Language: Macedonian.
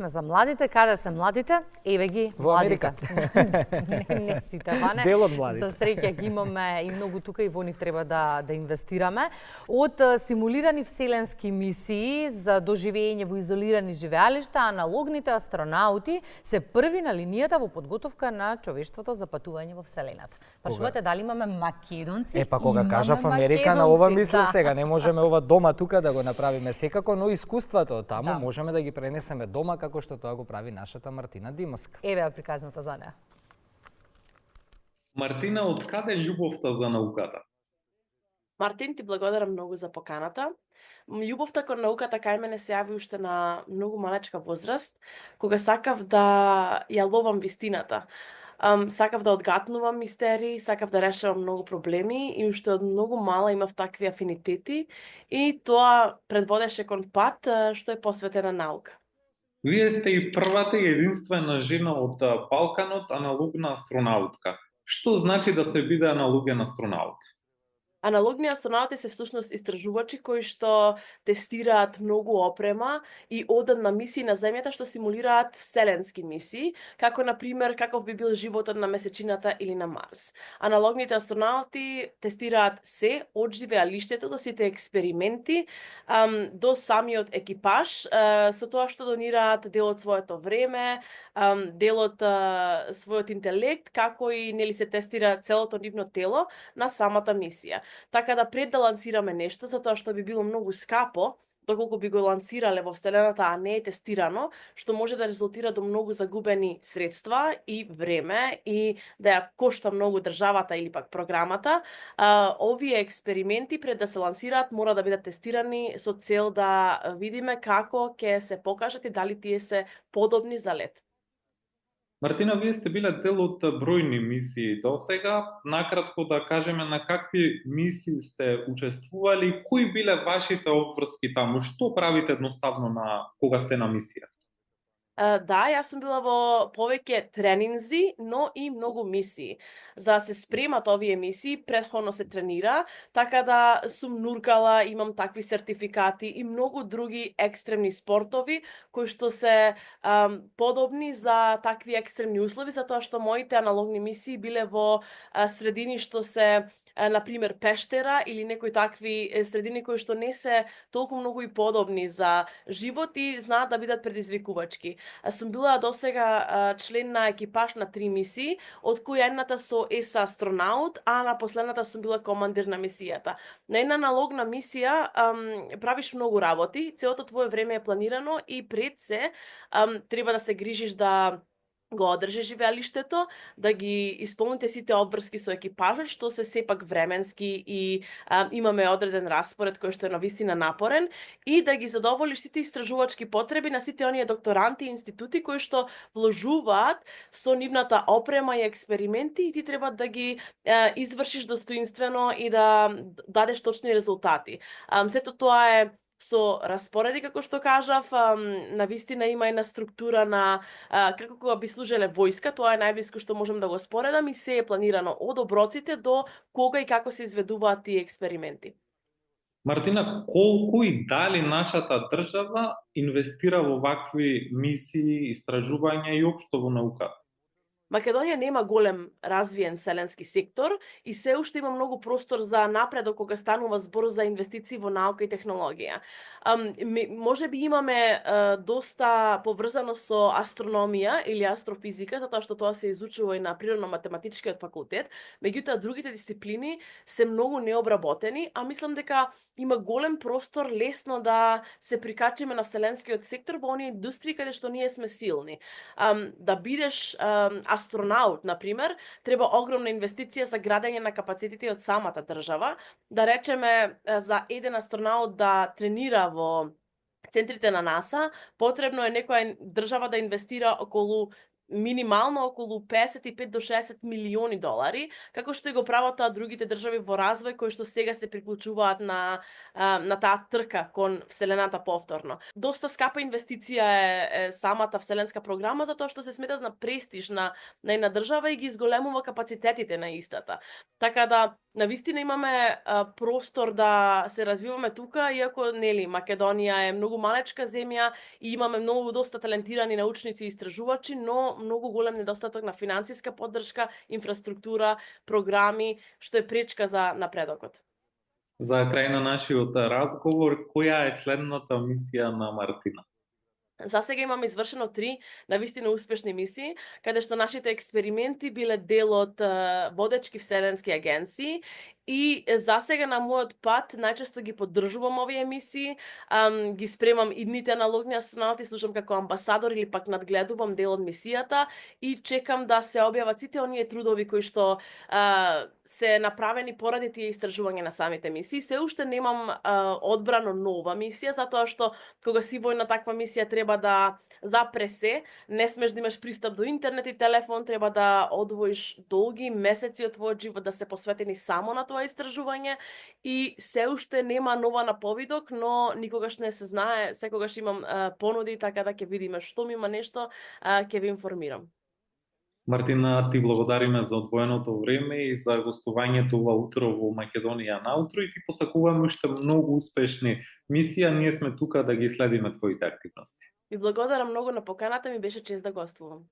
сме за младите, каде се младите? Еве ги Во младите. Америка. не сите, Ване. Дел од младите. За среќа ги имаме и многу тука и во нив треба да инвестираме. Од симулирани вселенски мисии за доживење во изолирани живеалишта, аналогните астронаути се први на линијата во подготовка на човештвото за патување во вселената. Прашувате дали имаме македонци? Па кога кажав Америка, на ова мислев сега. Не можеме ова дома тука да го направиме секако, но искуството од таму можеме да ги пренесеме дома како што тоа го прави нашата Мартина Димовска. Еве приказната за неа. Мартина, од каде љубовта за науката? Мартин, ти благодарам многу за поканата. Љубовта кон науката кај мене се јави уште на многу малечка возраст, кога сакав да ја ловам вистината. Сакав да одгатнувам мистерии, сакав да решавам многу проблеми и уште од многу мала имав такви афинитети и тоа предводеше кон пат што е посветена наука. Вие сте и првата и единствена жена од Балканот аналогна астронаутка. Што значи да се биде аналоген астронаут? Аналогни астронаути се всушност истражувачи кои што тестираат многу опрема и одат на мисии на земјата што симулираат вселенски мисии, како на пример каков би бил животот на месечината или на Марс. Аналогните астронаути тестираат се од живеалиштето до сите експерименти, до самиот екипаж, со тоа што донираат дел од своето време, дел од својот интелект, како и нели се тестира целото нивно тело на самата мисија. Така да пред да лансираме нешто, затоа што би било многу скапо, доколку би го лансирале во вселената, а не е тестирано, што може да резултира до многу загубени средства и време и да ја кошта многу државата или пак програмата. Овие експерименти пред да се лансираат мора да бидат тестирани со цел да видиме како ќе се покажат и дали тие се подобни за лет. Мартина, вие сте биле дел од бројни мисии досега. Накратко да кажеме на какви мисии сте учествували, кои биле вашите обврски таму, што правите едноставно кога сте на мисија? Да, јас сум била во повеќе тренинзи, но и многу мисии. За да се спремат овие мисии, претходно се тренира, така да сум нуркала, имам такви сертификати и многу други екстремни спортови, кои што се подобни за такви екстремни услови, затоа што моите аналогни мисии биле во средини што се, например, пештера или некои такви средини кои што не се толку многу и подобни за живот и знаат да бидат предизвикувачки. Сум била досега член на екипаж на 3 мисии, од кои едната со ЕСА астронаут, а на последната сум била командир на мисијата. На една аналогна мисија правиш многу работи, целото твое време е планирано и пред се треба да се грижиш да го одржи живеалиштето, да ги исполните сите обврски со екипажот, што се сепак временски и имаме одреден распоред кој што е навистина напорен, и да ги задоволиш сите истражувачки потреби на сите оние докторанти и институти кои што вложуваат со нивната опрема и експерименти и ти треба да ги извршиш достоинствено и да дадеш точни резултати. Сето тоа е со распореди, како што кажав, навистина има една структура на како кога би служеле војска, тоа е најблиско што можам да го споредам и се е планирано од оброците до кога и како се изведуваат тие експерименти. Мартина, колку и дали нашата држава инвестира во вакви мисии, истражувања и општо во наука? Македонија нема голем развиен вселенски сектор и се уште има многу простор за напредок кога станува збор за инвестиции во наука и технологија. Може би имаме доста поврзаност со астрономија или астрофизика, затоа што тоа се изучува и на природно-математичкиот факултет, меѓутоа другите дисциплини се многу необработени, а мислам дека има голем простор лесно да се прикачиме на вселенскиот сектор во оние индустрии каде што ние сме силни. Да бидеш астронаут, например, треба огромна инвестиција за градење на капацитети од самата држава. Да речеме, за еден астронаут да тренира во центрите на НАСА, потребно е некоја држава да инвестира минимално околу 55 до 60 милиони долари, како што и го прават тоа другите држави во развој кои што сега се приклучуваат на таа трка кон вселената повторно. Доста скапа инвестиција е самата вселенска програма затоа што се смета на престиж на една држава и ги изголемува капацитетите на истата. Така да Навистина имаме простор да се развиваме тука, иако нели Македонија е многу малечка земја и имаме многу доста талентирани научници и истражувачи, но многу голем недостаток на финансиска поддршка, инфраструктура, програми, што е пречка за напредокот. За крај на нашиот разговор, која е следната мисија на Мартина? За сега имаме извршено 3 навистина успешни мисии, каде што нашите експерименти биле дел од водечки вселенски агенции и за сега на мојот пат најчесто ги поддржувам овие мисии, ги спремам идните аналогни астронавти, слушам како амбасадор или пак надгледувам дел од мисијата и чекам да се објават сите оние трудови кои што се направени поради тие истражувања на самите мисии. Се уште немам одбрано нова мисија, затоа што кога си во една таква мисија треба да запре се, не смеш да имаш пристап до интернет и телефон, треба да одвоиш долги месеци од твојот живот да се посветени само на тоа истражување и се уште нема нова наповидок, но никогаш не се знае, секогаш имам понуди, така да ќе видиме што ми има нешто, ќе ви информирам. Мартина, ти благодариме за одвоеното време и за гостувањето ова утро во Македонија на утро и ти посакуваме уште многу успешни мисии, ние сме тука да ги следиме твоите активности. Ви благодарам многу на поканата, ми беше чест да гостувам.